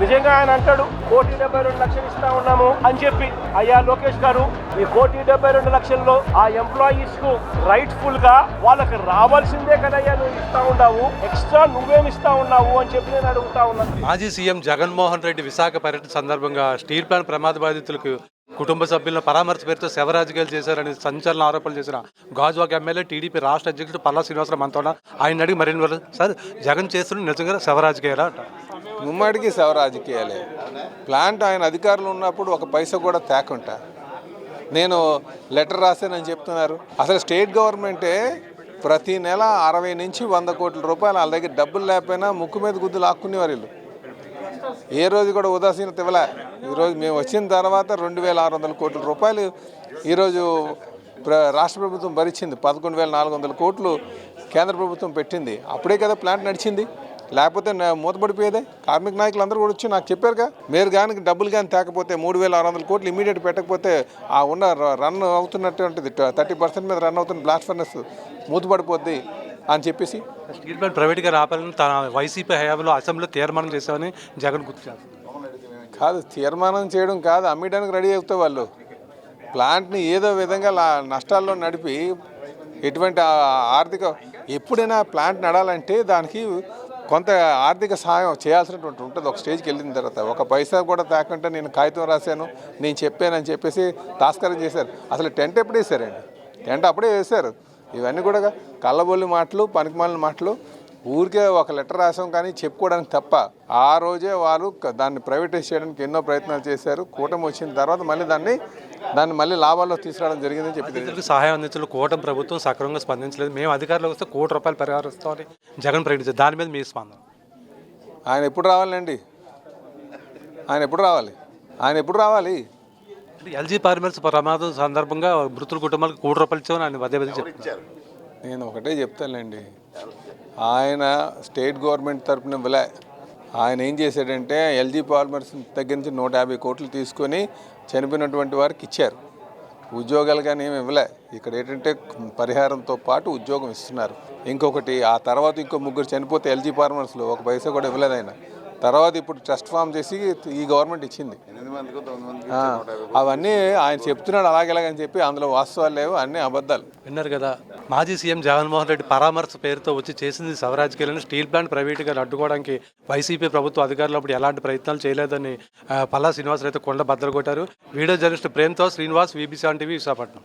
నిజంగా ఆయన అంటాడు 1,72,00,000 ఇస్తా ఉన్నాము అని చెప్పి. అయ్యా లోకేష్ గారు, ఈ 1,72,00,000లో ఆ ఎంప్లాయీస్ కు రైట్ఫుల్ గా వాళ్ళకి రావాల్సిందే కదయ్యా నువ్వు ఇస్తా ఉన్నావు, ఎక్స్ట్రా నువ్వేమి ఇస్తా ఉన్నావు అని చెప్పి నేను అడుగుతా ఉన్నాను. మాజీ సీఎం జగన్మోహన్ రెడ్డి విశాఖ పర్యటన సందర్భంగా స్టీల్ ప్లాంట్ ప్రమాద బాధితులకు కుటుంబ సభ్యులను పరామర్శ పేరుతో శవ రాజకీయాలు చేశారని సంచలన ఆరోపణలు చేసిన గాజువాక ఎమ్మెల్యే టీడీపీ రాష్ట్ర అధ్యక్షుడు పల్లా శ్రీనివాసరావు మనతో ఆయన అడిగి మరిన్ని వాళ్ళు సార్ జగన్ చేస్తున్న నిజంగా శవ రాజకీయాలా అంట. ముమ్మడికి శవ రాజకీయాలే. ప్లాంట్ ఆయన అధికారులు ఉన్నప్పుడు ఒక పైసా కూడా తేకుంటా నేను లెటర్ రాశానని చెప్తున్నారు. అసలు స్టేట్ గవర్నమెంటే ప్రతి నెల 60 నుంచి 100 కోట్ల రూపాయలు వాళ్ళ దగ్గర డబ్బులు లేకపోయినా ముక్కు మీద గుద్దు లాక్కునేవారు వీళ్ళు. ఏ రోజు కూడా ఉదాసీనత ఇవ్వలే. ఈరోజు మేము వచ్చిన తర్వాత 2,600 కోట్ల రూపాయలు ఈరోజు రాష్ట్ర ప్రభుత్వం భరించింది. 11,400 కోట్లు కేంద్ర ప్రభుత్వం పెట్టింది. అప్పుడే కదా ప్లాంట్ నడిచింది, లేకపోతే మూతపడిపోయేదే. కార్మిక నాయకులు అందరూ కూడా వచ్చి నాకు చెప్పారుగా, మీరు కానీ డబ్బులు కానీ తేకపోతే 3,600 కోట్లు ఇమీడియట్ పెట్టకపోతే ఆ ఉన్న రన్ అవుతున్నటువంటిది 30% మీద రన్ అవుతున్న బ్లాస్ట్ ఫర్నెస్ మూతపడిపోద్ది అని చెప్పేసి స్టీల్ ప్లాంట్ ప్రైవేట్గా రాపాలని తన వైసీపీ హయాంలో అసెంబ్లీలో తీర్మానం చేశామని జగన్ గుర్తు చేస్తారు. కాదు, తీర్మానం చేయడం కాదు, అమ్మడానికి రెడీ అవుతాయి వాళ్ళు. ప్లాంట్ని ఏదో విధంగా నష్టాల్లో నడిపి ఎటువంటి ఆర్థిక ఎప్పుడైనా ప్లాంట్ నడాలంటే దానికి కొంత ఆర్థిక సహాయం చేయాల్సినటువంటి ఉంటుంది. ఒక స్టేజ్కి వెళ్ళిన తర్వాత ఒక పైసా కూడా తేకుండా నేను కాగితం రాశాను, నేను చెప్పానని చెప్పేసి తాస్కరం చేశారు. అసలు టెంట్ ఎప్పుడు వేశారండి? టెంట్ అప్పుడే వేశారు. ఇవన్నీ కూడా కళ్ళబొల్లి మాటలు, పనికిమాలిన మాటలు. ఊరికే ఒక లెటర్ రాసాం కానీ చెప్పుకోవడానికి తప్ప. ఆ రోజే వాళ్ళు దాన్ని ప్రైవేటైజ్ చేయడానికి ఎన్నో ప్రయత్నాలు చేశారు. కూటమి వచ్చిన తర్వాత మళ్ళీ దాన్ని మళ్ళీ లాభాల్లో తీసుకురావడం జరిగిందని చెప్పి సహాయం అందించడం కూటమి ప్రభుత్వం సక్రమంగా స్పందించలేదు. మేము అధికారంలోకి వస్తే ₹1,00,00,000 పరిహారం ఇస్తామని జగన్ ప్రకటించారు. దాని మీద మీ స్పందన? ఆయన ఎప్పుడు రావాలండి? ఆయన ఎప్పుడు రావాలి? ఎల్జీ పాలిమర్స్ ప్రమాదం సందర్భంగా మృతుల కుటుంబాలకు ₹1,00,00,000 ఇచ్చామని ఆయన పదే చెప్తారు. నేను ఒకటే చెప్తానండి, ఆయన స్టేట్ గవర్నమెంట్ తరఫున ఇవ్వలే. ఆయన ఏం చేశాడంటే ఎల్జీ పాలిమర్స్ దగ్గర నుంచి 150 కోట్లు తీసుకొని చనిపోయినటువంటి వారికి ఇచ్చారు. ఉద్యోగాలు కానీ ఏమి ఇవ్వలే. ఇక్కడ ఏంటంటే పరిహారంతో పాటు ఉద్యోగం ఇస్తున్నారు. ఇంకొకటి ఆ తర్వాత ఇంకో 3 చనిపోతే ఎల్జీ పాలిమర్స్లో ఒక పైసా కూడా ఇవ్వలేదు ఆయన. తర్వాత ఇప్పుడు ట్రస్ట్ ఫామ్ చేసి ఈ గవర్నమెంట్ ఇచ్చింది. అవన్నీ ఆయన చెప్తున్నాడు అలాగేలాగని చెప్పి అందులో వాస్తవాలు లేవు, అన్నీ అబద్ధాలు. విన్నారు కదా, మాజీ సీఎం జగన్మోహన్ రెడ్డి పరామర్శ పేరుతో వచ్చి చేసింది శవరాజకీయాలను. స్టీల్ ప్లాంట్ ప్రైవేట్గా అడ్డుకోవడానికి వైసీపీ ప్రభుత్వ అధికారులు అప్పుడు ఎలాంటి ప్రయత్నాలు చేయలేదని పల్లా శ్రీనివాసరావు అయితే కొండ బద్దలు కొట్టారు. వీడియో జర్నలిస్ట్ ప్రేమ్తో శ్రీనివాస్, VBC టీవీ, విశాఖపట్నం.